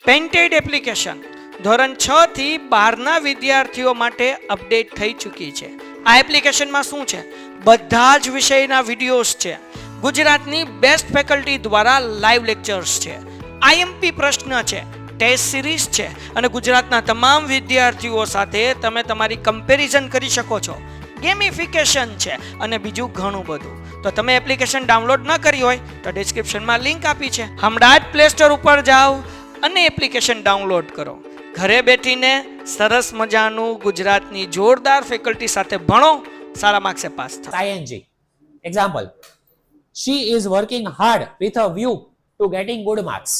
Painted application ધોરણ 6 થી 12ના વિદ્યાર્થીઓ માટે અપડેટ થઈ ચૂકી છે. આ એપ્લિકેશનમાં શું છે? બધા જ વિષયના વિડીયોઝ છે. ગુજરાતની બેસ્ટ ફેકલ્ટી દ્વારા લાઈવ લેક્ચર્સ છે. આઈએમપી પ્રશ્ન છે, ટેસ્ટ સિરીઝ છે અને ગુજરાતના તમામ વિદ્યાર્થીઓ સાથે તમે તમારી કમ્પેરિઝન કરી શકો છો. ગેમિફિકેશન છે અને બીજું ઘણું બધું. તો તમે એપ્લિકેશન ડાઉનલોડ ન કરી હોય તો ડિસ્ક્રિપ્શનમાં લિંક આપી છે. હમણાં જ પ્લે સ્ટોર ઉપર જાઓ અને એપ્લિકેશન ડાઉનલોડ કરો. ઘરે બેઠીને સરસ મજાનું ગુજરાતની જોરદાર ફેકલ્ટી સાથે ભણો, સારા માર્ક્સે પાસ થાઓ. ing example, she is working hard with a view to getting good marks.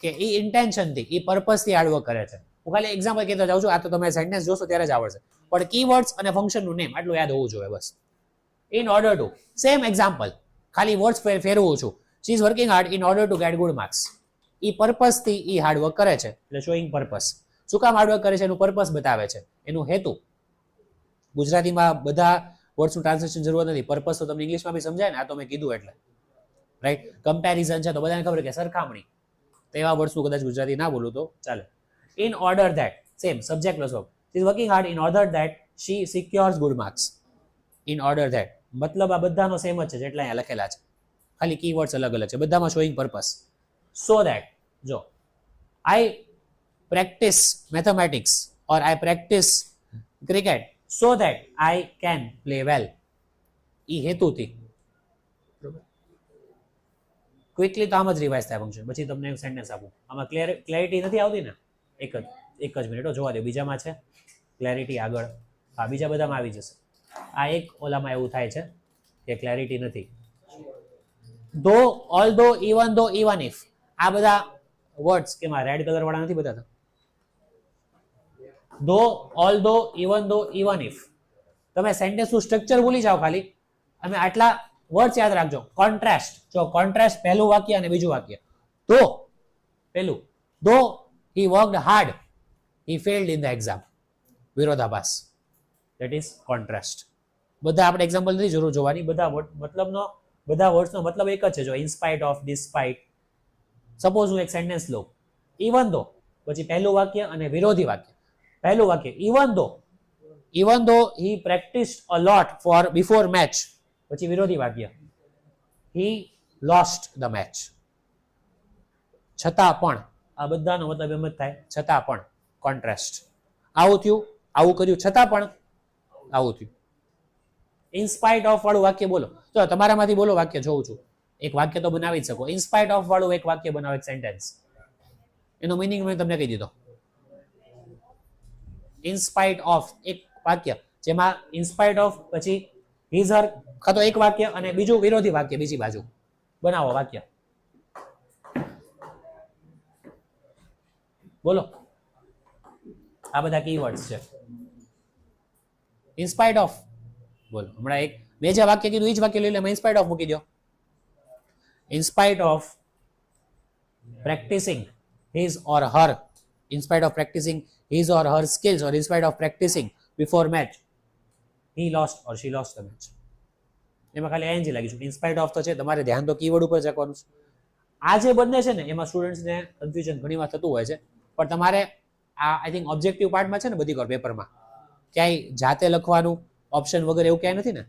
કે એ ઇન્ટેન્શન થી, એ પર્પસ થી હાર્ડ વર્ક કરે છે. હું ખાલી એક્ઝામ્પલ કહેતો જાઉં છું, આ તો તમે સેન્ટેન્સ જોશો ત્યારે જ આવડશે, પણ કીવર્ડ્સ અને ફંક્શન નું નેમ આટલું યાદ હોવું જોઈએ બસ. In order to, same example, ખાલી વર્ડ્સ ફેરવું છું. She is working hard in order to get good marks. એ પર્પસ થી એ હાર્ડવર્ક કરે છે, એટલે શોઈંગ પર્પસ. શું કામ હાર્ડવર્ક કરે છે એનું પર્પસ બતાવે છે, એનું હેતુ. ગુજરાતીમાં બધા વર્ડ્સનું ટ્રાન્સલેશન જરૂર નથી, પર્પસ તો તમને ઇંગ્લિશમાં બી સમજાય ને, આ તો મેં કીધું એટલે રાઈટ. કમ્પેરિઝન છે તો બધાને ખબર કે સરખામણી, તો એવા વર્ડ્સનું કદાચ ગુજરાતી ના બોલું તો ચાલે. In order that, same subject plus verb. She is working hard in order that she secures good marks. In order that મતલબ આ બધાનો સેમ જ છે જેટલા અહીંયા લખેલા છે, ખાલી કીવર્ડ્સ અલગ અલગ છે, બધામાં શોઈંગ પર્પસ. સો ધેટ, જો I practice mathematics or I practice cricket so that I can play well. એ હેતુથી. ક્વિકલી તો આમ જ રિવાઇઝ થાય ફંક્શન, પછી તમને એક સેન્ટેન્સ આપું. આમાં ક્લેરિટી નથી આવતી ને, એક જ મિનિટ જોવા દો. બીજામાં છે ક્લેરિટી આગળ, હા બીજા બધામાં આવી જશે. આ એક ઓલામાં એવું થાય છે કે ક્લેરિટી નથી. ધો, ઓલ ધો, ઇવન ધો, ઇવન ઇફ, આ બધા વર્ડ્સ કેમાં રેડ કલર વાળા નથી બતાતા. ધો, ઓલ ધો, ઇવન ધો, ઇવન ઇફ. તમે સેન્ટેન્સનું સ્ટ્રક્ચર ભૂલી જાઓ, ખાલી અમે આટલા વર્ડ્સ યાદ રાખજો. કોન્ટ્રાસ્ટ, જો કોન્ટ્રાસ્ટ પહેલું વાક્ય અને બીજું વાક્ય. ધો પહેલું, though he worked hard he failed in the exam. વિરોધાભાસ, ધેટ ઇઝ કોન્ટ્રાસ્ટ. બધા આપણે એક્ઝામ્પલ નથી જરૂર જોવાની, બધા મતલબનો, બધા વર્ડ્સનો મતલબ એક જ છે. જો ઇનસ્પાઇટ ઓફ, ડિસ્પાઇટ. સપોઝ હું એક સેન્ટેન્સ લઉં, ઇવન ધો, પછી પહેલું વાક્ય અને વિરોધી વાક્ય. પહેલું વાક્ય, even though he practised a lot for before match, પછી વિરોધી વાક્ય, હી લોસ્ટ ધ મેચ. છતાં પણ, આ બધાનો મતલબ એમ જ થાય, છતાં પણ. કોન્ટ્રાસ્ટ. આવું થયું, આવું કર્યું, છતાં પણ આવું થયું. ઇનસ્પાઇટ ઓફ વાળું વાક્ય બોલો. તો તમારામાંથી બોલો વાક્ય, જોઉં છું. એક વાક્ય તો બનાવી જ શકો. ઇનસ્પાઇટ ઓફ વાળું એક વાક્ય બનાવો, એક સેન્ટેન્સ. એનો મિનિંગ મેં તમને કહી દીધો. ઇનસ્પાઇટ ઓફ એક વાક્ય જેમાં ઇનસ્પાઇટ ઓફ પછી હિઝ હર, કાં તો એક વાક્ય અને બીજું વિરોધી વાક્ય બીજી બાજુ બનાવો વાક્ય. બોલો, આ બધા કીવર્ડ્સ છે. ઇનસ્પાઇટ ઓફ બોલો. હમણાં એક મેં જે વાક્ય કીધું એ જ વાક્ય લઈ લે, ઇનસ્પાઇટ ઓફ મૂકી દો. In spite of practising his or her, in spite of practicing his or her skills, or in spite of practicing before match, he lost or she lost the match. એમાં ખાલી ing લાગી છે. in spite of તો છે, તમારે ધ્યાન તો keyword ઉપર જ રાખવાનું છે. આ જે બંને છે ને એમાં સ્ટુડન્ટ્સને કન્ફ્યુઝન ઘણીવાર થતું હોય છે, પણ તમારે આ આઈ થિંક ઓબ્જેક્ટિવ પાર્ટમાં છે ને બધી કર પેપરમાં ક્યાંય જાતે લખવાનું ઓપ્શન વગર એવું ક્યાંય નથી ને,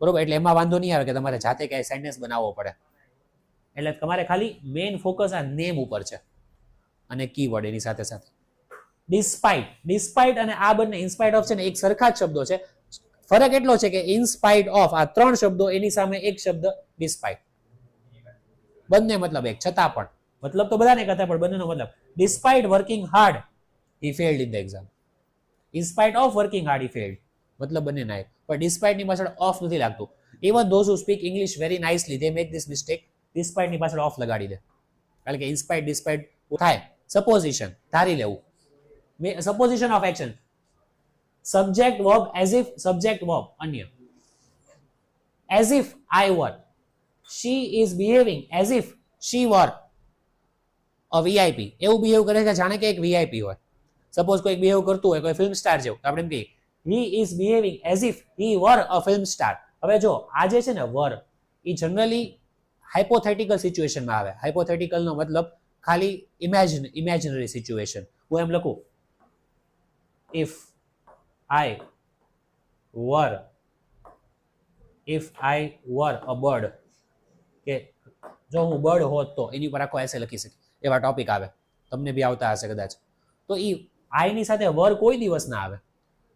બરોબર? એટલે એમાં વાંધો નહીં આવે કે તમારે જાતે ક્યાંય સેન્ટેન્સ બનાવવો પડે. એટલે તમારે ખાલી મેઇન ફોકસ આ નેમ ઉપર છે અને કીવર્ડ એની સાથે સાથે. ડિસ્પાઇટ અને આ બંને ઇનસ્પાઇટ ઓફ છે ને એક સરખા જ શબ્દો છે. ફરક એટલો છે કે ઇનસ્પાઇટ ઓફ આ ત્રણ શબ્દો, એની સામે એક શબ્દ ડિસ્પાઇટ. બંને મતલબ એક, છતાં પણ. મતલબ તો બધાને કહેતા, પણ બંનેનો મતલબ. Despite working hard he failed in the exam. In spite of working hard he failed, મતલબ બંને ના. પણ ડિસ્પાઇટ ની પાછળ ઓફ નથી લાગતું. Even those who speak English very nicely they make this mistake. Despite ની પાછળ ઓફ લગાડી દે, કારણ કે ઇનસ્પાઇટ ડિસ્પાઇટ થાય. સપોઝિશન, ધારી લેવું. Supposition of action, subject verb as if, subject verb અન્ય. As if I were, she is behaving as if she were a VIP. એવું બિહેવ કરે છે જાણે કે એક વીઆઈપી હોય. સપોઝ કોઈ બિહેવ કરતું હોય કોઈ ફિલ્મ સ્ટાર જેવું, તો આપણે એમ કહીએ he is behaving as if he were a film star. હવે જો આ જે છે ને વર, એ જનરલી હાઇપોથેટિકલ સિચ્યુએશનમાં આવે. હાઇપોથેટિકલનો મતલબ ખાલી ઇમેજિનરી સિચ્યુએશન. હું એમ લખું, if I var a bird, કે જો હું બર્ડ હોત તો, એની ઉપર આખો એસે લખી શકીએ, એવા ટોપિક આવે, તમને બી આવતા હશે કદાચ. તો એ આઈ ની સાથે વર કોઈ દિવસ ના આવે,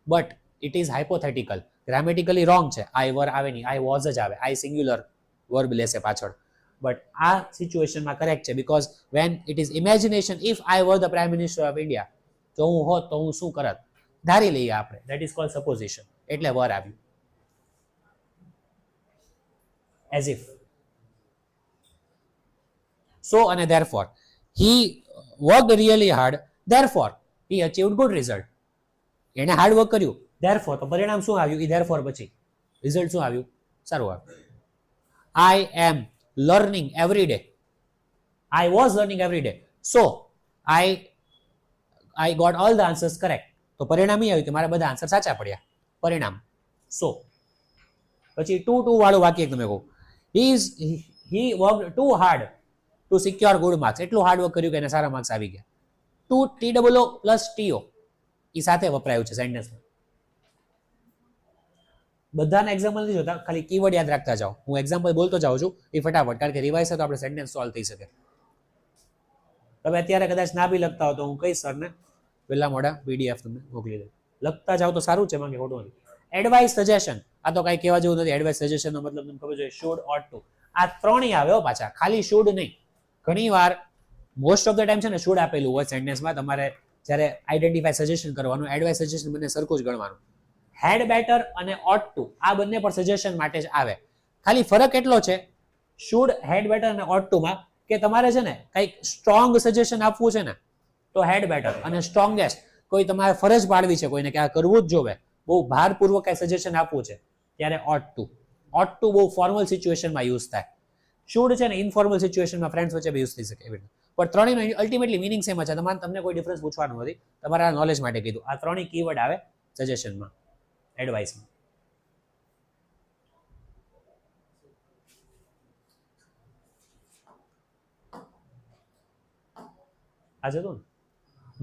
but it is hypothetical, grammatically wrong છે. આઈ વર આવે નહીં, આઈ વોઝ જ આવે, આઈ સિંગ્યુલર વર્બ લેશે પાછળ. બટ આ સિચ્યુએશનમાં કરેક્ટ છે, because when it is imagination, if I were the prime minister of India, જો હું હોત તો હું શું કરત, ધારી લઈએ આપણે, દેટ ઇઝ કોલ્ડ સપોઝિશન, એટલે વર આવ્યું. As if. So and therefore he worked really hard, therefore he achieved good result. એને હાર્ડ વર્ક કર્યું, therefore તો પરિણામ શું આવ્યું, એ therefore પછી રિઝલ્ટ શું આવ્યું, સારું આવ્યું. I am learning every day, I was learning every day, so I got all the answers correct. તો પરિણામ એ આવ્યું કે મારા બધા આન્સર સાચા પડ્યા, પરિણામ. So પછી ટુ વાળું વાક્ય તમે કહો, he worked too hard to secure good marks. એટલું હાર્ડ વર્ક કર્યું કે એને સારા માર્ક્સ આવી ગયા. ટુ TOO પ્લસ TO એ સાથે વપરાયું છે સેન્ટેન્સમાં. બધાના એક્ઝામ્પલ નથી જોતા, ખાલી કીવર્ડ યાદ રાખતા જાઓ. હું એક્ઝામ્પલ બોલતો જાઉં છું એ ફટાફટ, કારણ કે રિવાઇઝ તો આપણે સેન્ટેન્સ સોલ્વ થઈ શકે. તમે અત્યારે કદાચ ના બી લખતા હો તો હું કહીશ સરને પહેલા મોડા PDF તમને મોકલી દઉં. લખતા જાઓ તો સારું છે, કે ખોટું નથી. એડવાઇસ, સજેશન, આ તો કઈ કહેવા જેવું નથી. એડવાઇસ, સજેશનનો મતલબ તમને ખબર છે, શુડ, ઓટ ટુ, આ ત્રણેય આવે પાછા, ખાલી શુડ નહીં. ઘણી વાર મોસ્ટ ઓફ ધ ટાઈમ છે ને શુડ આપેલું હોય સેન્ટેન્સમાં, તમારે જ્યારે આઈડેન્ટિફાઈ સજેશન કરવાનું, એડવાઇસ, સજેશન બંને સરખું જ ગણવાનું. હેડ બેટર અને ઓટ ટુ આ બંને પણ સજેશન માટે જ આવે. ખાલી ફરક એટલો છે શુડ, હેડ બેટર અને ઓટ ટુ માં, કે તમારે છે ને કંઈક સ્ટ્રોંગ સજેશન આપવું છે ને તો હેડ બેટર, અને સ્ટ્રોંગેસ્ટ કોઈ તમારે ફરજ પાડવી છે કોઈને કે આ કરવું જ જોવે, બહુ ભારપૂર્વક કઈ સજેશન આપવું છે, ત્યારે ઓટ ટુ. ઓટ ટુ બહુ ફોર્મલ સિચ્યુએશનમાં યુઝ થાય. શુડ છે ને ઇનફોર્મલ સિચ્યુએશનમાં ફ્રેન્ડ્સ વચ્ચે બી યુઝ થઈ શકે એવી રીતે. પણ ત્રણેયનો અલ્ટિમેટલી મિનિંગ સેમ છે. તમને કોઈ ડિફરન્સ પૂછવાનું નથી, તમારા નોલેજ માટે કીધું. આ ત્રણેય કીવર્ડ આવે સજેશનમાં, એડવાઇસમાં. આ જતું ને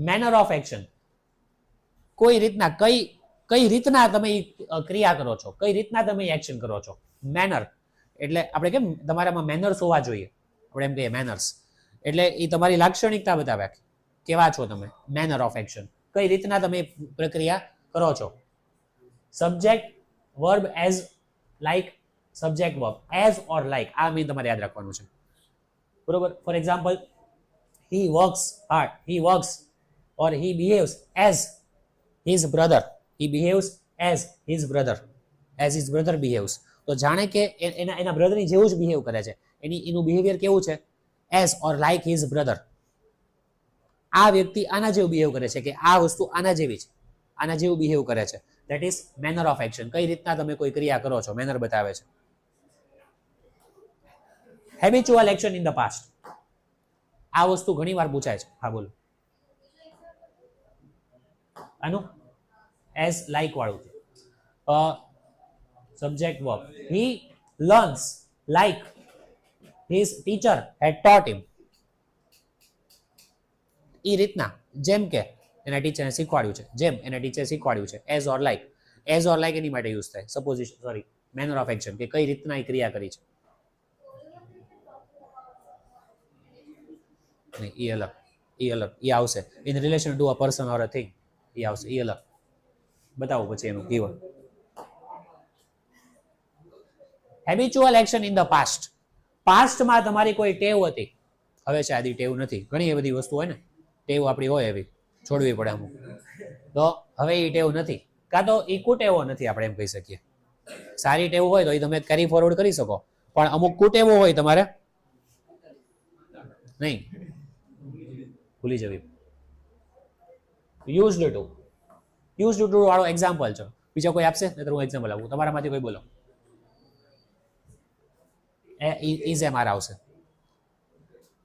મેનર ઓફ એક્શન, કોઈ રીતના કઈ રીતના તમે ક્રિયા કરો છો, કઈ રીતના તમે એક્શન કરો છો. મેનર એટલે આપણે કેમ તમારામાં મેનર્સ હોવા જોઈએ, આપણે એમ કહીએ મેનર્સ, એટલે એ તમારી લાક્ષણિકતા બતાવે કેવા છો તમે. મેનર ઓફ એક્શન, કઈ રીતના તમે પ્રક્રિયા કરો છો. Subject verb as like, subject verb as or like, આ મીન તમારે યાદ રાખવાનું છે, બરોબર. For example, he works hard, he works or he behaves as his brother, he behaves as his brother behaves. તો જાણે કે એના બ્રધરની જેવું જ બિહેવ કરે છે, એનું બિહેવિયર કેવું છે, as or like his brother. આ વ્યક્તિ આના જેવું બિહેવ કરે છે, કે આ વસ્તુ આના જેવી છે, આના જેવું બિહેવ કરે છે. That is manner of action. કઈ રીતના તમે કોઈ ક્રિયા કરો છો, મેનર બતાવે છે. Habitual action in the past, આ વસ્તુ ઘણી વાર પૂછાય છે. હા બોલો. આનું એઝ લાઈક વાળું છે. Subject verb, he learns like his teacher had taught him. એ રીતના, જેમ કે એના ટીચરને શીખવાડ્યું છે, જેમ એના ટીચરે શીખવાડ્યું છે. As or like, as or like એની માટે યુઝ થાય. Supposition, sorry, manner of action, કે કઈ રીતના એ ક્રિયા કરી છે. એ અલગ એ આવશે. In relation to a person or a thing, એ આવશે, એ અલગ બતાવું પછી એનું keyword. Habitual action in the past, પાસ્ટમાં તમારી કોઈ ટેવ હતી, હવે છે આદી ટેવ નથી. ઘણી એ બધી વસ્તુ હોય ને, ટેવ આપણી હોય એવી, છોડવી પડે અમુક, તો હવે એ ટેવ નથી, કાં તો એ કુટેવો નથી, આપણે એમ કહી શકીએ. સારી ટેવ હોય તો એ તમે કેરી ફોરવર્ડ કરી શકો, પણ અમુક કુટેવો હોય તમારે નહીં, ભૂલી જવી. યુઝડ ટુ વાળો એક્ઝામ્પલ છે. બીજા કોઈ આપશે નહીતર હું એક્ઝામ્પલ આપું. તમારામાંથી કોઈ બોલો. ઇઝ એમ આર આવશે.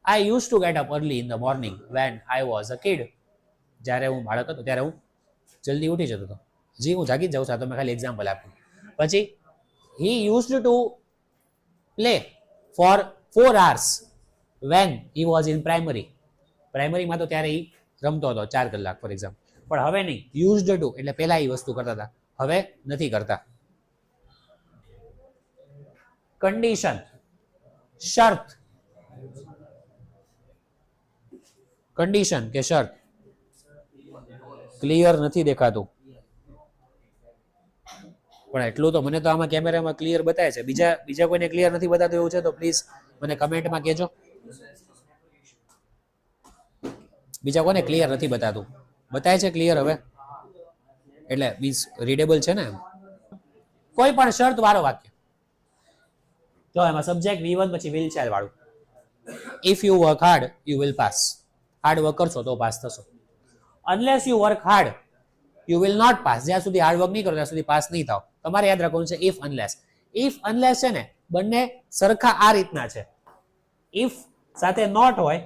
I used to get up early in the morning when I was a kid. જ્યારે હું બાળક હતો ત્યારે હું જલ્દી ઉઠી જતો હતો. જી હું જાગી જ જાઉં છું, તમે ખાલી એક્ઝામ્પલ આપ્યું. પછી he used to play for 4 hours when he was in primary. પ્રાઇમરીમાં તો ત્યારે એ રમતો હતો 4 કલાક ફોર એક્ઝામ્પલ, પણ હવે નહીં. યુઝડ ટુ એટલે પહેલા એ વસ્તુ કરતા હતા, હવે નથી કરતા. કન્ડિશન, શરત, કન્ડિશન કે શરત. ક્લિયર નથી દેખાતું, પણ એટલું તો મને તો આમાં કેમેરામાં ક્લિયર બતાવે છે. બીજા કોઈને ક્લિયર નથી બતાતું એવું છે તો પ્લીઝ મને કમેન્ટમાં કહેજો. બીજા કોને ક્લિયર નથી બતાતું? બતાય છે ક્લિયર હવે? એટલે મીન્સ રીડેબલ છે ને? કોઈ પણ શરત વાળો વાક્ય જો એમાં સબ્જેક્ટ V1 પછી વિલ ચાલ વાળું. If you work hard you will pass. Hard work કરશો તો પાસ થશો. Unless you work hard you will not pass. જ્યાં સુધી હાર્ડ વર્ક નહીં કરો ત્યાં સુધી પાસ નહીં થાવ. તમારે યાદ રાખવાનું છે ઇફ અનલેસ. ઇફ અનલેસ છે ને બંને સરખા આ રીતના છે. ઇફ સાથે નોટ હોય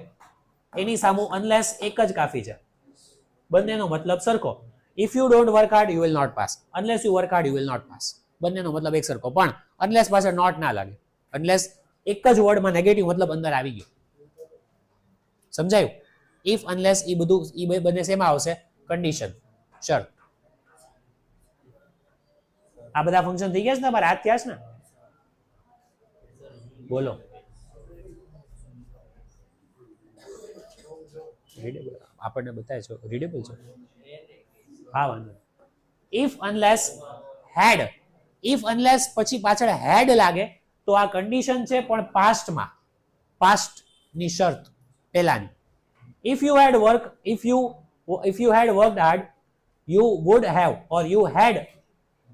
એની સામું અનલેસ એક જ કાફી છે. બંનેનો મતલબ સરખો. If you don't work hard you will not pass. Unless you work hard you will not pass. બંનેનો મતલબ એક સરખો. પણ અનલેસ પાછળ નોટ ના લાગે. અનલેસ એક જ વર્ડમાં નેગેટિવ મતલબ અંદર આવી ગયો. સમજાયું? ઇફ અનલેસ એ બધું એ બંને શેમાં આવશે? કન્ડિશન, શરત. આ બધા ફંક્શન થઈ ગયા છે ને તમારે? હાથ થયા છે ને? બોલો. આપણને બતાવે છે રીડેબલ છે? હા વાંધો. If unless head. If unless પછી પાછળ હેડ લાગે તો આ કન્ડિશન છે પણ પાસ્ટમાં. પાસ્ટ ની શરત પહેલાની. if you had worked hard you would have or you had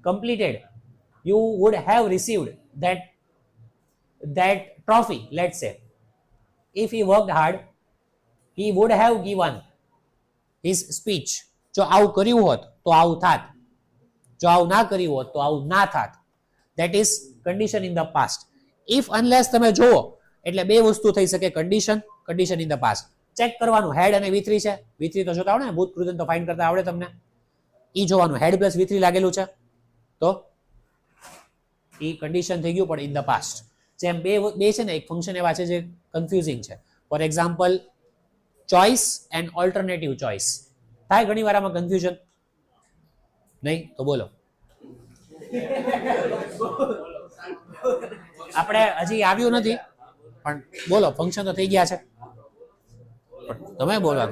completed, you would have received that trophy. Let's say if he worked hard he would have given his speech. જો આવું કર્યું હોત તો આવું થાત, જો આવું ના કર્યું હોત તો આવું ના થાત. that is condition in the past. if unless તમે જોવો એટલે બે વસ્તુ થઈ શકે, condition in the past. Check કરવાનું હેડ અને V3 છે. V3 તો જોતા આવડે ને, ભૂત કૃદન તો ફાઇન્ડ કરતા આવડે તમને. ઈ જોવાનું હેડ પ્લસ V3 લાગેલું છે તો ઈ કન્ડિશન થઈ ગયું પણ ઇન ધ પાસ્ટ. જેમ બે છે ને એક ફંક્શન એવા છે જે કન્ફ્યુઝિંગ છે. For example choice and alternative choice. થાય ઘણી વાર આમાં કન્ફ્યુઝન? નહીં તો બોલો. આપણે હજી આવ્યું નથી પણ બોલો, ફંક્શન તો થઈ ગયા છે. તમે બોલો.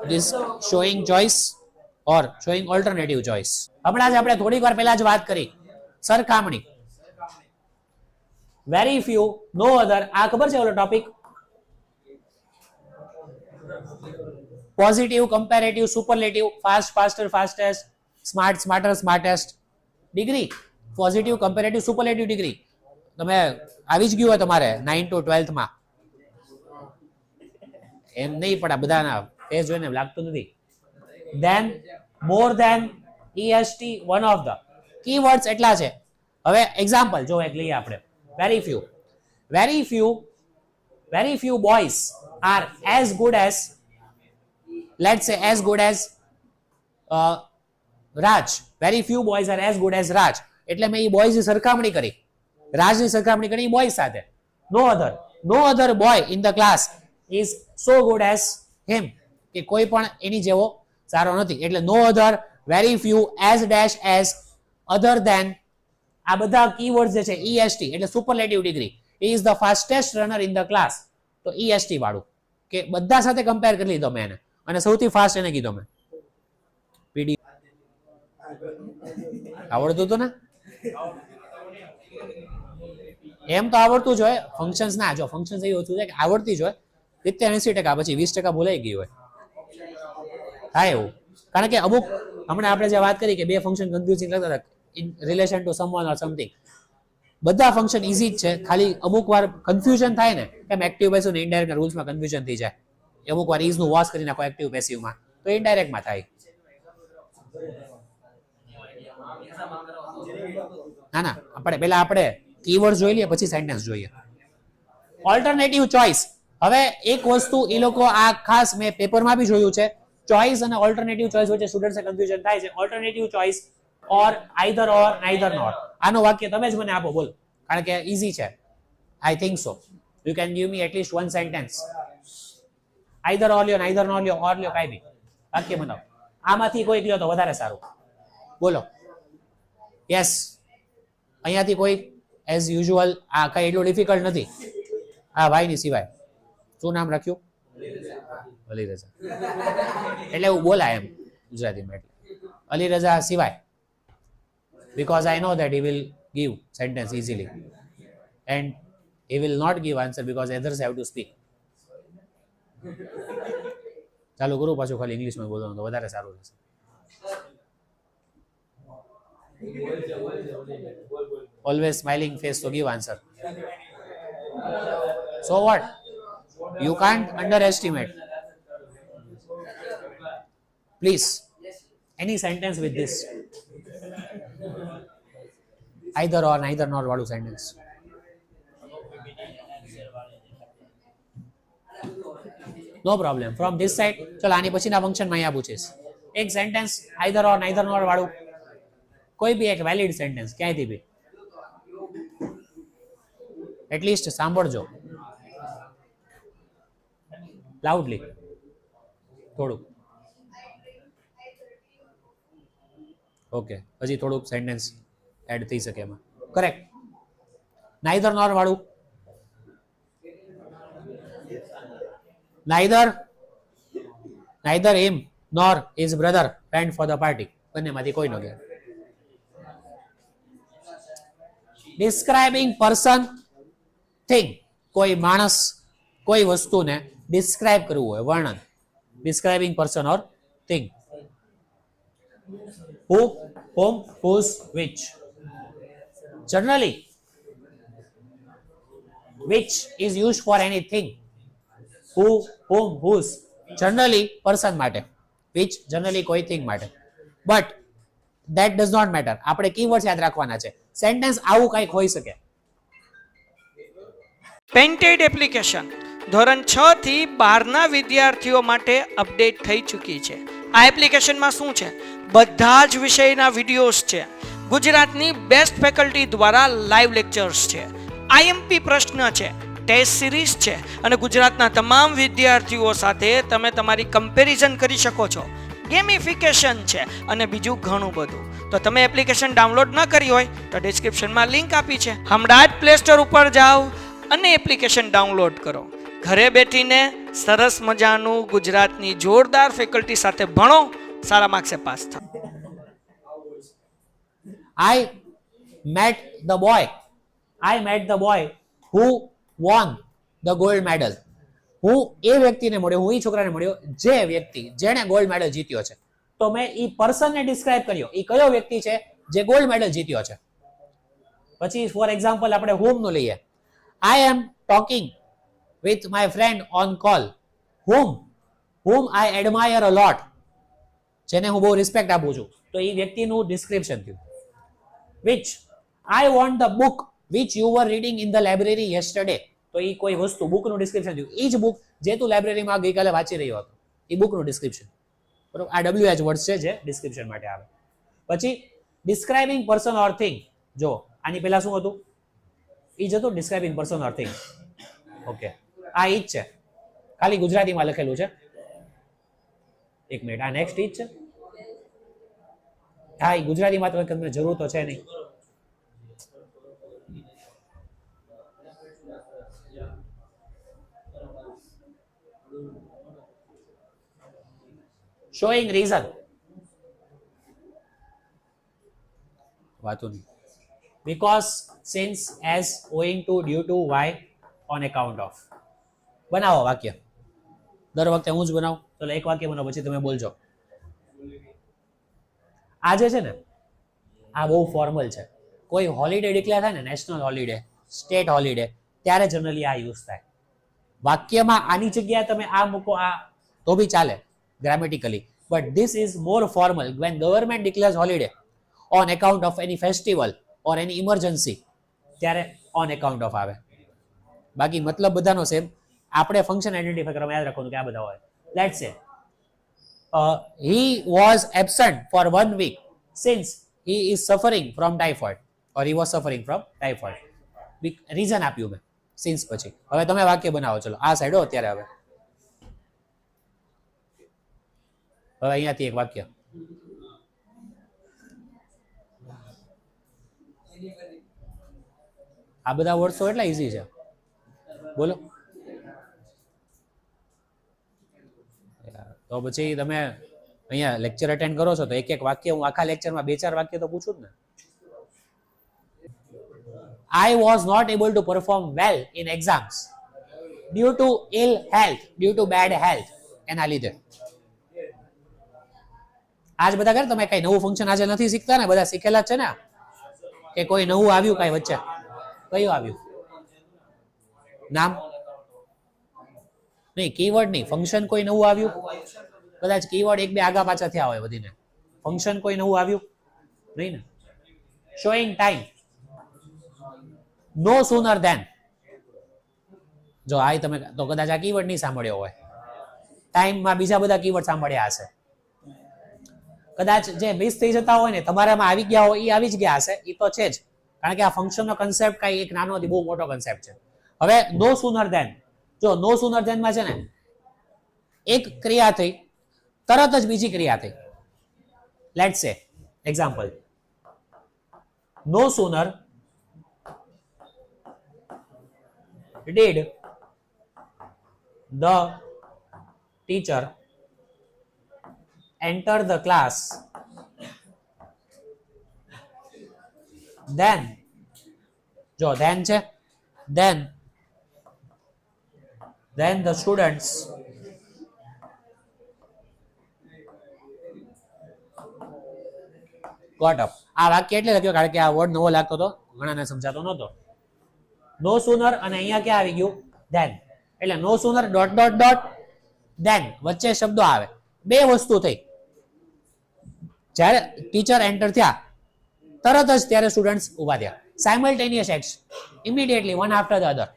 It is showing choice or showing alternative choice. હમણાં જ આપણે થોડીક વાર પહેલા જ વાત કરી સરખામણી. very few, no other. આ ખબર છે ઓલો topic? Positive, comparative, superlative, fast, faster, fastest, smart, smarter, smartest. Degree positive, comparative, superlative degree તમે આવી જ ગયું હોય તમારે 9 to 12th માં. એમ નહીં પણ આ બધાના ફેસ જોઈને લાગતું નથી. then more than, est, one of the keywords એટલા છે. હવે એક્ઝામ્પલ જો એક લઈએ આપણે. very few boys are as good as, let's say as good as Raj. very few boys are as good as Raj. એટલે મેં એ બોયઝની સરખામણી કરી, રાજની સરખામણી કરી બોયઝ સાથે. no other boy in the class is so good as him. કે કોઈ પણ એની જેવો સારો નથી. એટલે no other, very few, as dash as, other than. આ બધા કીવર્ડ્સ જે છે est એટલે superlative degree. he is the fastest runner in the class. તો est વાળું કે બધા સાથે કમ્પેર કરી લીધો મેં એને અને સૌથી ફાસ્ટ એને કીધો મેં. પીડી આવડતું હતું ને? એમ તો આવડતું જ હોય. ફંક્શન્સ ના, જો ફંક્શન્સ એવી વસ્તુ છે કે આવડતી જ હોય. 70-80% પછી 20% ભૂલાઈ ગઈ હોય. થાય એવું. કારણ કે અમુક હમણાં આપણે જે વાત કરી કે બે ફંક્શન કન્ફ્યુઝિંગ લાગતા હતા in relation two someone or something. બધા ફંક્શન ઈઝી જ છે, ખાલી અમુક વાર કન્ફ્યુઝન થાય ને એમ એક્ટિવ પેસિવ ને ઇનડાયરેક્ટ રૂલ્સમાં કન્ફ્યુઝન થઈ જાય. અમુક વાર ઇઝ નું વોશ કરી નાખો એક્ટિવ પેસિવમાં તો ઇનડાયરેક્ટમાં થાય. ના આપણે કીવર્ડ જોઈ લઈએ પછી સેન્ટેન્સ જોઈએ. Alternative choice. હવે એક વસ્તુ એ લોકો આ ખાસ મેં પેપરમાં બી જોયું છે, ચોઇસ અને ઓલ્ટરનેટિવ ચોઇસ વચ્ચે સ્ટુડન્ટ્સને કન્ફ્યુઝન થાય છે. Alternative choice or either or neither not. આનો વાક્ય તમે જ મને આપો બોલો, કારણ કે ઈઝી છે. I think so. You can give me at least one sentence. Either or લ્યો, neither nor લ્યો, or લ્યો, કાંઈ બી વાક્ય બનાવો. આમાંથી કોઈક લ્યો તો વધારે સારું. બોલો. યસ. અહીંયાથી કોઈ એઝ યુઝ્યુઅલ આ કઈ એટલું ડિફિકલ્ટ નથી. આ ભાઈની સિવાય શું નામ રાખ્યું? અલી રઝા. એટલે એવું બોલાય એમ ગુજરાતીમાં. એટલે અલી રઝા સિવાય, because I know that he will give sentence easily and he will not give answer because others have to speak. ચાલો કરું પાછું ખાલી ઇંગ્લિશમાં બોલવાનું તો વધારે સારું રહેશે. Always smiling face to give answer. So what? You can't underestimate. Please, any sentence with this. Either or, neither nor વાળું sentence. No problem. From this side, ચલો આની પછીના ફંક્શનમાં અહીંયા પૂછીશ. એક sentence either or, neither nor વાળું કોઈ બી એક વેલિડ સેન્ટેન્સ ક્યાંયથી બી એટલીસ્ટ સાંભળજો લાઉડલી થોડુંક. ઓકે, હજી થોડુંક સેન્ટેન્સ એડ થઈ શકે એમાં. કરેક્ટ. નાઈધર નોર વાળું neither him nor his brother went for the party. બંનેમાંથી કોઈ ન ગયા. ડિસ્ક્રાઇબિંગ પર્સન થિંગ, કોઈ માણસ કોઈ વસ્તુને ડિસ્ક્રાઇબ કરવું હોય, વર્ણન. Describing person or thing. who, whom, whose, which. Generally, which is used for anything. who, whom, whose generally person માટે, which generally કોઈ thing માટે. but that does not matter. આપણે કીવર્ડ્સ યાદ રાખવાના છે. સેન્ટેન્સ આવું કંઈક હોઈ શકે. પેન્ટેડ એપ્લિકેશન ધોરણ 6 થી 12ના વિદ્યાર્થીઓ માટે અપડેટ થઈ ચૂકી છે. આ એપ્લિકેશનમાં શું છે? બધા જ વિષયના વિડીયોઝ છે. ગુજરાતની બેસ્ટ ફેકલ્ટી દ્વારા લાઈવ લેક્ચર્સ છે. આઈએમપી પ્રશ્ન છે, ટેસ્ટ સિરીઝ છે અને ગુજરાતના તમામ વિદ્યાર્થીઓ સાથે તમે તમારી કમ્પેરિઝન કરી શકો છો. ગેમિફિકેશન છે અને બીજું ઘણું બધું. તો તમે એપ્લિકેશન ડાઉનલોડ ન કરી હોય તો ડિસ્ક્રિપ્શનમાં લિંક આપી છે. હમણાં જ પ્લે સ્ટોર ઉપર જાઓ અને એપ્લિકેશન ડાઉનલોડ કરો. ઘરે બેઠીને સરસ મજાનું ગુજરાતની જોરદાર ફેકલ્ટી સાથે ભણો, સારા માર્ક્સે પાસ થાઓ. I met the boy who won the gold medal. હું એ વ્યક્તિને મળ્યો, હું એ છોકરાને મળ્યો જે વ્યક્તિ જેણે ગોલ્ડ મેડલ જીત્યો છે. તો મેં એ પર્સનને ડિસ્ક્રાઇબ કર્યો, એ કયો વ્યક્તિ છે જે ગોલ્ડ મેડલ જીત્યો છે. પછી ફોર એક્ઝામ્પલ આપણે whom નું લઈએ. I am talking with my friend on call. whom I admire a lot. જેને હું બહુ રિસ્પેક્ટ આપું છું. તો એ વ્યક્તિનું ડિસ્ક્રિપ્શન થયું. which I want the book which you were reading in the library yesterday. તો એ કોઈ વસ્તુ બુકનું ડિસ્ક્રિપ્શન થયું. એ જ બુક જે તું લાઇબ્રેરીમાં ગઈકાલે વાંચી રહ્યો હતો, એ બુકનું ડિસ્ક્રિપ્શન. બરોબર, આ WH વર્ડ્સ છે જે ડિસ્ક્રિપ્શન માટે આવે. પછી ડિસ્ક્રાઇબિંગ પર્સન ઓર થિંગ. જો આની પહેલા શું હતું? એ જ હતું ડિસ્ક્રાઇબિંગ પર્સન ઓર થિંગ. ઓકે, આ ઈ જ છે, ખાલી ગુજરાતીમાં લખેલું છે. એક મિનિટ, આ નેક્સ્ટ ઈ જ છે. હા, એ ગુજરાતીમાં તો તમને જરૂર તો છે નહીં. showing reason. વાતું નહીં. because, since, as, owing to, due to, why, on account of. બનાવો વાક્ય. દર વખતે હું જ બનાવું. ચલો એક વાક્ય બનાવો, પછી તમે બોલજો. આજે છે ને આ બહુ ફોર્મલ છે. કોઈ હોલિડે ડિક્લેર થાય ને, નેશનલ હોલિડે, સ્ટેટ હોલિડે, ત્યારે જનરલી આ યુઝ થાય. વાક્યમાં આની જગ્યાએ તમે આ મૂકો, આ તો બી ચાલે grammatically, but this is more formal when government declares holiday on account of any festival or any emergency. ત્યારે on account of આવે. બાકી મતલબ બધાનો સેમ. આપણે ફંક્શન આઈડેન્ટિફાય કરવામાં યાદ રાખવાનું કે આ બધા હોય. લેટ્સ સે he was absent for 1 week since he is suffering from typhoid, or he was suffering from typhoid. Reason આપ્યું મેં. સિન્સ પછી. હવે તમે વાક્ય બનાવો. ચલો આ સાઈડ અત્યારે. હવે અહીંયાથી એક વાક્ય. આ બધા વર્ડ્સ એટલા ઈઝી છે. બોલો. તો પછી તમે અહીંયા લેક્ચર અટેન્ડ કરો છો તો એક એક વાક્ય હું આખા લેક્ચરમાં 2-4 વાક્ય તો પૂછું જ ને. I was not able to perform well in exams due to ill health, due to bad health. એના લીધે. આજ બધા કરે તમે કઈ નવું ફંક્શન આજે નથી શીખતા ને, બધા શીખેલા જ છે ને, કે કોઈ નવું આવ્યું કઈ વચ્ચે? કયું આવ્યું નામ? નહીં, કીવર્ડ નહીં, ફંક્શન કોઈ નવું આવ્યું? કદાચ કીવર્ડ એક બે આગા પાછા થયા હોય બધીને. ફંક્શન કોઈ નવું આવ્યું નહીં ને. શોઈંગ ટાઈમ, નો સુનર ધેન. જો આ તમે તો કદાચ આ કીવર્ડ નહીં સાંભળ્યો હોય. ટાઈમમાં બીજા બધા કીવર્ડ સાંભળ્યા હશે. કદાચ જે મિસ થઈ જતા હોય ને તમારામાં આવી ગયા હોય એ આવી જ ગયા હશે, એ તો છે જ. કારણ કે આ ફંક્શનનો કન્સેપ્ટ કઈ એક નાનો બહુ મોટો કન્સેપ્ટ છે. હવે નો સુનર ધેન, જો નો સુનર ધેન માં છે ને એક ક્રિયા થઈ, તરત જ બીજી ક્રિયા થઈ. Let's say example, no sooner did the teacher enter the class then, જો then છે, then the students got up. આ વાક્ય એટલે લખ્યો કારણ કે આ વર્ડ નવો લાગતો હતો, ઘણાને સમજાતો નહોતો. નો સુનર અને અહીંયા ક્યાં આવી ગયું? ધેન. એટલે no sooner dot dot dot then, વચ્ચે શબ્દો આવે. બે વસ્તુ થઈ. જ્યારે ટીચર એન્ટર થયા તરત જ ત્યારે સ્ટુડન્ટ્સ ઉભા થયા. Simultaneous action, immediately, one after the other.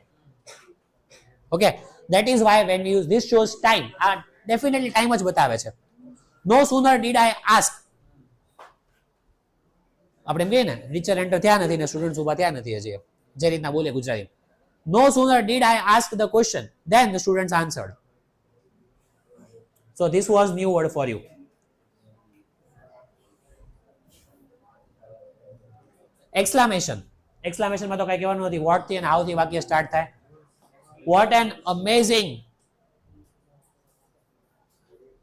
Okay, that is why when we use this shows time. આ ડેફિનેટલી ટાઈમ જ બતાવે છે. નો સુનર ડીડ આઈ આસ્ક, આપણે એમ કહીએ ને ટીચર એન્ટર થયા નથી ને સ્ટુડન્ટ્સ ઉભા થયા નથી હજી, જે રીતના બોલે Gujarati. No sooner did I ask the question then the students answered. So this was new word for you. Exclamation, એક્સક્લામેશનમાં તો કઈ કહેવાનું નથી. વોટ થી અને હાઉ થી વાક્ય સ્ટાર્ટ થાય. What an amazing,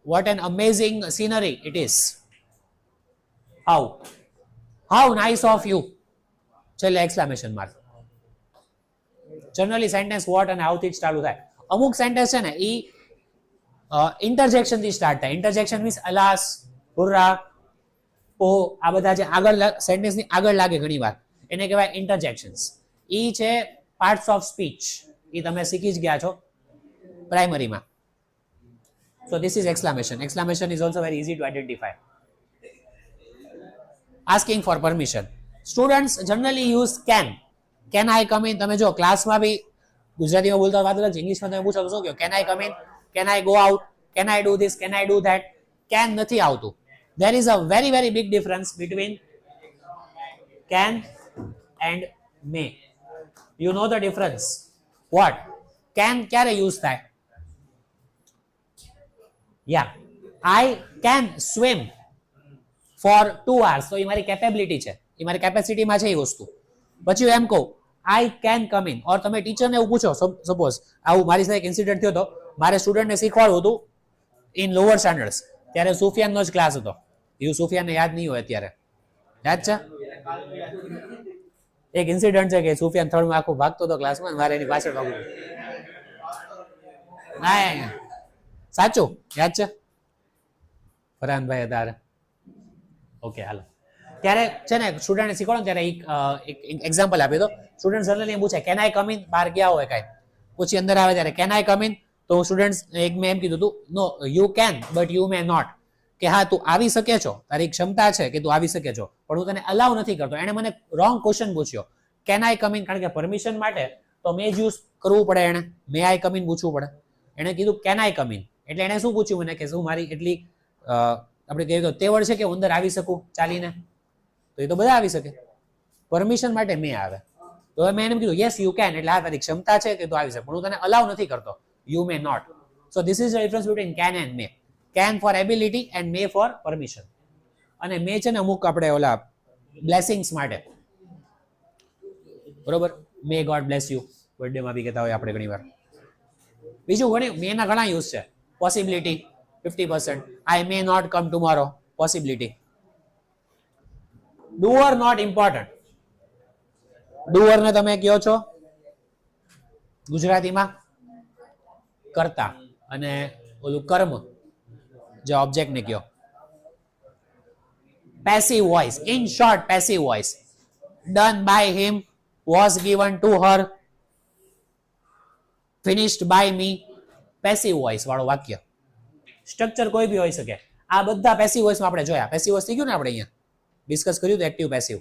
what an amazing scenery it is. How nice of you, છેલ્લે એક્સક્લામેશન માર્ક. જનરલી સેન્ટેન્સ વોટ અને હાઉ થી ચાલુ થાય. અમુક સેન્ટેન્સ છે ને એ ઇન્ટરજેક્શન થી સ્ટાર્ટ થાય. ઇન્ટરજેક્શન મીન્સ અલાસ, હુર્રા, ઓ, આ બધા જે આગળ સેન્ટેન્સ ની આગળ લાગે ઘણી વાર એને કહેવાય ઇન્ટરજેક્શન્સ. એ છે પાર્ટ્સ ઓફ સ્પીચ. એ તમે શીખી જ ગયા છો પ્રાઇમરીમાં. So this is exclamation. Exclamation is also very easy to identify. Asking for permission. Students generally use can I come in. તમે જો ક્લાસમાં બી ગુજરાતીમાં બોલતા વાત અલગ છે, ઇંગ્લિશમાં તમે પૂછો તો શું કહો? Can I come in, can I go out, can I do this, can I do that. Can નથી આવતું. There is a very very big difference between can and may. You know the difference? What? Can ક્યારે use થાય? Yeah, I can swim for 2 hours. તો એ મારી capability છે, એ મારી કેપેસિટીમાં છે એ વસ્તુ. પછી હું એમ કહું I can come in. ઓર તમે ટીચરને એવું પૂછો, સપોઝ આવું મારી સાથે એક ઇન્સિડન્ટ થયો હતો. મારે સ્ટુડન્ટને શીખવાડવું હતું ઇન લોઅર સ્ટાન્ડર્ડ્સ. ત્યારે સુફિયાનનો જ ક્લાસ હતો. એવું સુફિયાનને યાદ નહીં હોય અત્યારે. યાદ છે? એક ઇન્સિડન્ટ છે કે સુફિયાન થર્ડમાં આખું ભાગતો હતો ક્લાસમાં, મારે એની પાછળ ભાગવું. ના, સાચું યાદ છે? ફરહાનભાઈ હતા. ઓકે, હાલો. ત્યારે છે ને સ્ટુડન્ટને શીખવાડો ત્યારે એક એક્ઝામ્પલ આપી દો. સ્ટુડન્ટ જનરલી એમ પૂછે કેન આઈ કમ ઇન? બહાર ગયા હોય કાંઈ, પછી અંદર આવે ત્યારે કેન આઈ કમ ઇન? તો સ્ટુડન્ટ એક મેં એમ કીધું હતું no you can but you may not. કે હા તું આવી શકે છો, તારી ક્ષમતા છે કે તું આવી શકે છો, પણ હું તને અલાઉ નથી કરતો. એને મને રોંગ ક્વેશ્ચન પૂછ્યો, કેન આઈ કમ ઇન? કારણ કે પરમિશન માટે તો મે જ યુઝ કરવું પડે, એને મે આઈ કમ ઇન પૂછવું પડે. એને કીધું કેન આઈ કમ ઇન, એટલે એને શું પૂછ્યું મને કે શું મારી એટલી આપણે કહીએ તો તેવડ છે કે અંદર આવી શકું ચાલીને? તો એ તો બધા આવી શકે. પરમિશન માટે મે આવે. તો મેં એમ કીધું યસ યુ કેન, એટલે આ તારી ક્ષમતા છે કે તું આવી શકે, પણ હું તને અલાઉ નથી કરતો, you may not. So this is the difference between can and may. Can for ability and may for permission. અને મે છે ને અમુક આપણે ઓલા બ્લેસિંગ્સ માટે, બરોબર, મે ગોડ બ્લેસ યુ, બર્થડે માં બી કહેતા હોય આપણે ઘણી વાર. બીજું મે ના ઘણા યુઝ છે. Possibility 50%, I may not come tomorrow, possibility. Doer not important. Doer ને તમે કયો છો ગુજરાતીમાં કર્તા, અને ઓલું કર્મ જે ઓબ્જેક્ટ ને કયો. Passive voice, in short passive voice. Done by him, was given to her, finished by me. Passive voice વાળો વાક્ય. સ્ટ્રક્ચર કોઈ બી હોઈ શકે. આ બધા પેસિવ વોઇસમાં આપણે જોયા. પેસિવ વોઇસ થઈ ગયું ને આપણે અહીંયા ડિસ્કસ કર્યું તો એક્ટિવ પેસિવ.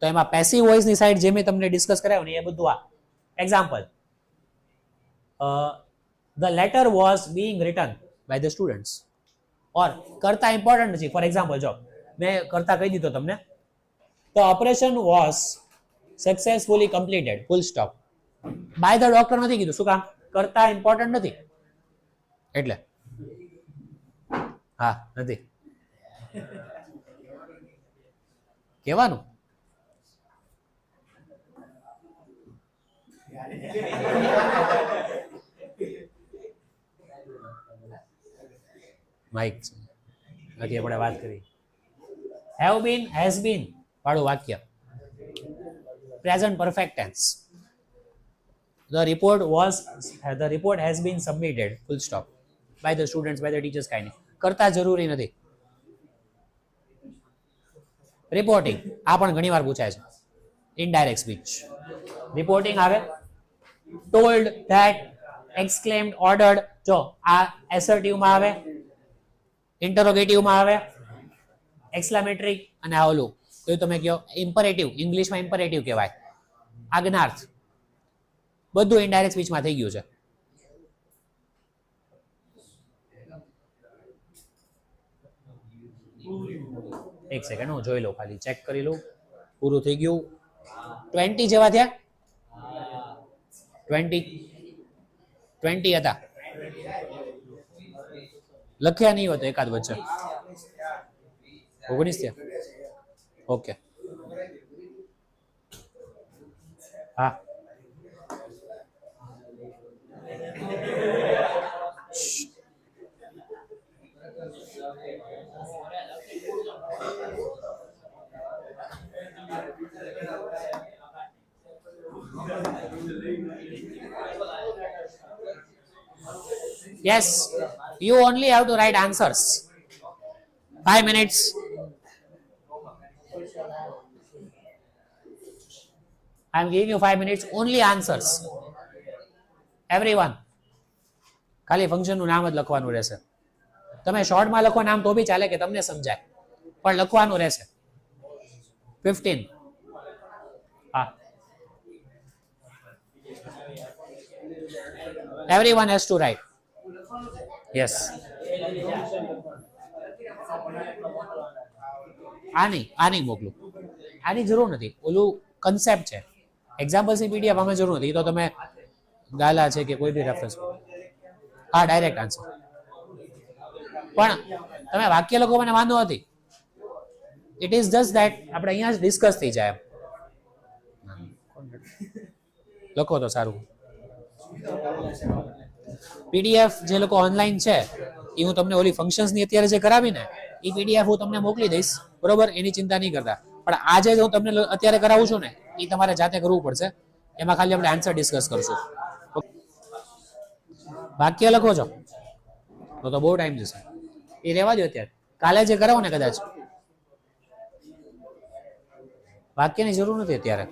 તો એમાં પેસિવ વોઇસ ની સાઈડ જે મેં તમને ડિસ્કસ કરાવ્યું ને એ બધું આ. Example, the letter was being written by the students. ઓર કરતા ઇમ્પોર્ટન્ટ નથી. ફોર એક્ઝામ્પલ જો મેં કરતા કહી દીધો તમને, the operation was successfully completed, full stop. by the doctor નથી કીધું. શું કામ? કરતા ઇમ્પોર્ટન્ટ નથી એટલે. હા નથી કહેવાનું. માઇક નથી આપણે વાત કરી. have been, has been વાળું વાક્ય, present perfect tense. the report has been submitted, full stop, by the students, by the teachers. કાંઈ નહીં, કરતા જરૂરી નથી. રિપોર્ટિંગ આ પણ ઘણી વાર પૂછાય છે. Indirect speech. રિપોર્ટિંગ આવે, ટોલ્ડ, ધેટ, એક્સક્લેમ્ડ, ઓર્ડર્ડ. જો આ એસર્ટિવ માં આવે, ઇન્ટરોગેટિવ માં આવે, એક્સક્લેમેટરી, અને આ ઓલું તો તમે કહો ઇમ્પરેટિવ, ઇંગ્લિશમાં ઇમ્પરેટિવ કહેવાય, આજ્ઞાર્થ. બધું ઇનડાયરેક્ટ સ્પીચમાં થઈ ગયું છે. એક સેકન્ડ હું જોઈ લઉં, ખાલી ચેક કરી લઉં. પૂરું થઈ ગયું. 20 જેવા થયા, 20 હતા. લખ્યા નહીં હોય તો એકાદ વચ્ચે 19 થયા. ઓકે હા yes, you only have to write answers. 5 minutes. I am giving you 5 minutes, only answers. Everyone. ખાલી ફંક્શન નું નામ જ લખવાનું રહેશે. તમે શોર્ટમાં લખો નામ તો બી ચાલે કે તમને સમજાય, પણ લખવાનું રહેશે. 15. હા. Everyone has to write. Yes. આની મોકલું, આની જરૂર નથી. ઓલું કન્સેપ્ટ છે. એક્ઝામ્પલ્સ ની પીડીએફ અમે જરૂર નથી. તો તમે ગાલા છે કે કોઈ બી રેફરન્સ. હા ડાયરેક્ટ આન્સર. પણ તમે વાક્ય લખો મને વાંધો નથી. ઇટ ઇઝ જસ્ટ ધેટ આપણે અહીંયા જ ડિસ્કસ થઈ જાય. લખો તો સારું. પીડીએફ જે લોકો ઓનલાઈન છે એ હું તમને ઓલી ફંક્શન્સ ની અત્યારે જે કરાવી ને એ પીડીએફ હું તમને મોકલી દઈશ, બરોબર, એની ચિંતા નહીં કરતા. પણ આજે હું તમને અત્યારે કરાવું છું ને એ તમારે જાતે કરવું પડશે. એમાં ખાલી આપણે આન્સર ડિસ્કસ કરશું. વાક્ય લખો છો તો બહુ ટાઈમ જશે. એ રહેવા દો અત્યારે, કાલે જે કરાવો ને કદાચ. વાક્યની જરૂર નથી અત્યારે.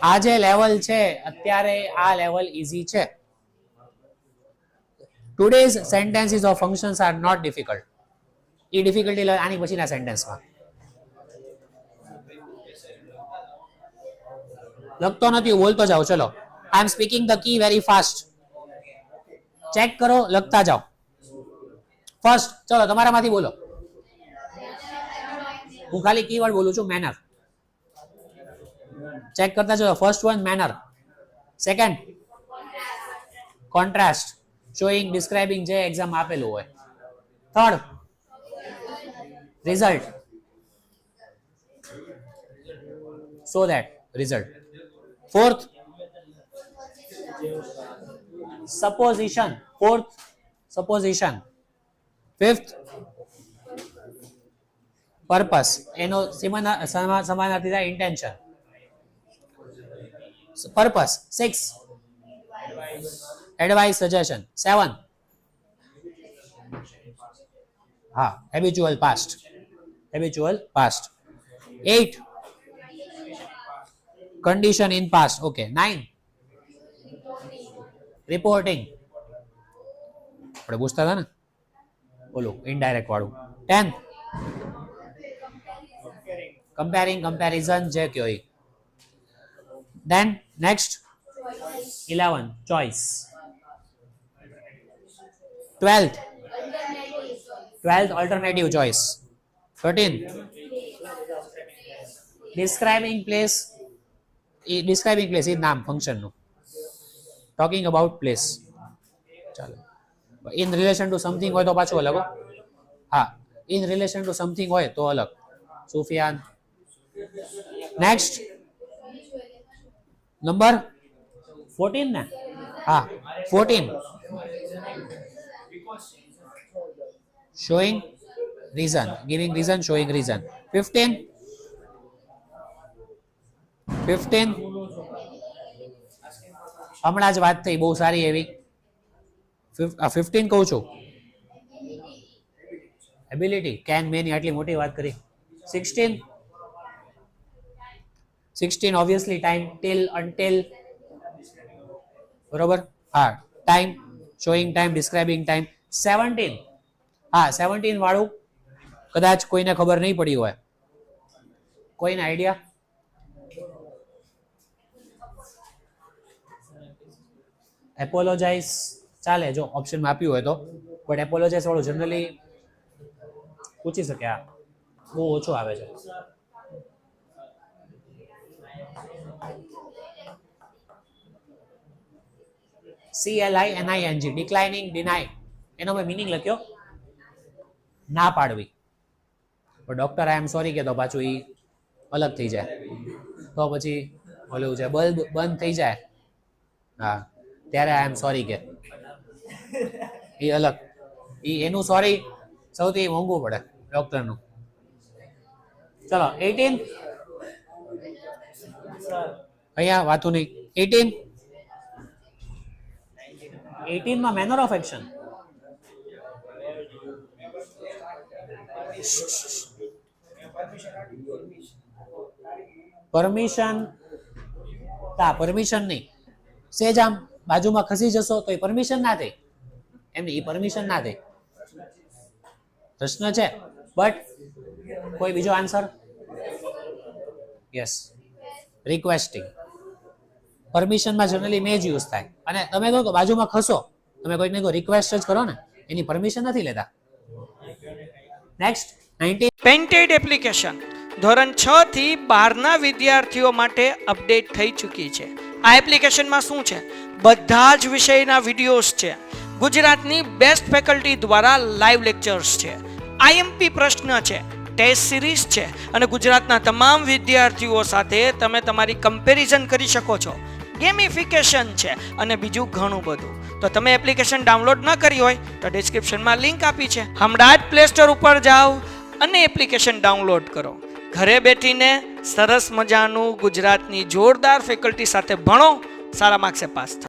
આ જે લેવલ છે અત્યારે, આ લેવલ ઈઝી છે. Today's sentences of functions are not difficult. એ ડિફિકલ્ટી આની પછીના સેન્ટેન્સમાં. લખતો નથી, બોલતો જાઓ. ચલો, I am speaking the key very fast. Check કરો, લખતા જાઓ. ફર્સ્ટ ચલો તમારામાંથી બોલો. હું ખાલી કીવર્ડ બોલું છું, મેનર. ચેક કરતા જો. First one manner, second contrast, showing describing જે એક્ઝામ આપેલું હોય. Third result, so that result. Fourth supposition, fourth supposition. Fifth purpose, એનો સમાનાર્થી થાય ઇન્ટેન્શન. પર્પસ. 6 advice suggestion. 7 હા habitual past, habitual past. 8 condition in past. Okay. 9 reporting, આપણે પૂછતા હતા ને બોલું ઇનડાયરેક્ટ વાળું. 10 comparing, comparison જે કયો ઈ. then next 11 choice. 12th alternative choice. 13 describing place, describing place એ નામ ફંક્શન નું. Talking about place. ચાલો ઇન રિલેશન ટુ સમથિંગ હોય તો પાછું અલગ. હા ઇન રિલેશન ટુ સમથિંગ હોય તો અલગ. સુફિયાન. નેક્સ્ટ નંબર 14 ને. હા 14 showing reason, giving reason, showing reason. 15 હમણાં જ વાત થઈ બહુ સારી એવી. 15 કહું છું એબિલિટી, કેન મેની આટલી મોટી વાત કરી. 16 ઓબ્વિયસલી ટાઈમ, ટિલ, અનટિલ, બરોબર. હા time, showing time, describing time. 17 હા 17 વાળું કદાચ કોઈને ખબર નહીં પડી હોય, કોઈને આઈડિયા? એપોલોજાઇઝ ચાલે જો ઓપ્શનમાં આપ્યું હોય તો, બટ એપોલોજાઇઝ વાળું જનરલી પૂછી શકે. આ બહુ ઓછું આવે છે. CLINING ડિક્લાઇનિંગ, ડિનાય, એનો મેં મિનિંગ લખ્યો ના પાડવી. પણ ડોક્ટર આઈ એમ સોરી કે તો પાછું એ અલગ થઈ જાય. તો પછી ઓલું છે બલ્બ બંધ થઈ જાય, હા ત્યારે આઈ એમ સોરી કે એ અલગ. એનું સોરી સૌથી મોંઘું પડે ડોક્ટરનું. ચલો 18 અહીંયા વાતું નહીં. 18 માં manner of action. Permission, permission નહીં. સેજ આમ બાજુમાં ખસી જશો તો એ પરમિશન ના થઈ. એમની એ પરમિશન ના થઈ. પ્રશ્ન છે બટ કોઈ બીજો આન્સર? Yes requesting. પરમિશનમાં જનરલી મેં જ યુઝ થાય. અને તમે કહો કે બાજુમાં ખસો, તમે કોઈકને કોઈ રિક્વેસ્ટ જ કરો ને, એની પરમિશન નથી લેતા. નેક્સ્ટ 19 પેન્ટેડ એપ્લિકેશન ધોરણ 6 થી 12ના વિદ્યાર્થીઓ માટે અપડેટ થઈ ચૂકી છે. આ એપ્લિકેશનમાં શું છે? બધા જ વિષયના વિડીયોઝ છે. ગુજરાતની બેસ્ટ ફેકલ્ટી દ્વારા લાઈવ લેક્ચર્સ છે. આઈએમપી પ્રશ્ન છે, ટેસ્ટ સિરીઝ છે અને ગુજરાતના તમામ વિદ્યાર્થીઓ સાથે તમે તમારી કમ્પેરિઝન કરી શકો છો. ગેમિફિકેશન છે અને બીજું ઘણું બધું. તો તમે એપ્લિકેશન ડાઉનલોડ ન કરી હોય તો ડિસ્ક્રિપ્શનમાં લિંક આપી છે. હમણાં જ પ્લે સ્ટોર ઉપર જાઓ અને એપ્લિકેશન ડાઉનલોડ કરો. ઘરે બેઠીને સરસ મજાનું ગુજરાતની જોરદાર ફેકલ્ટી સાથે ભણો, સારા માર્ક્સે પાસ થાઓ.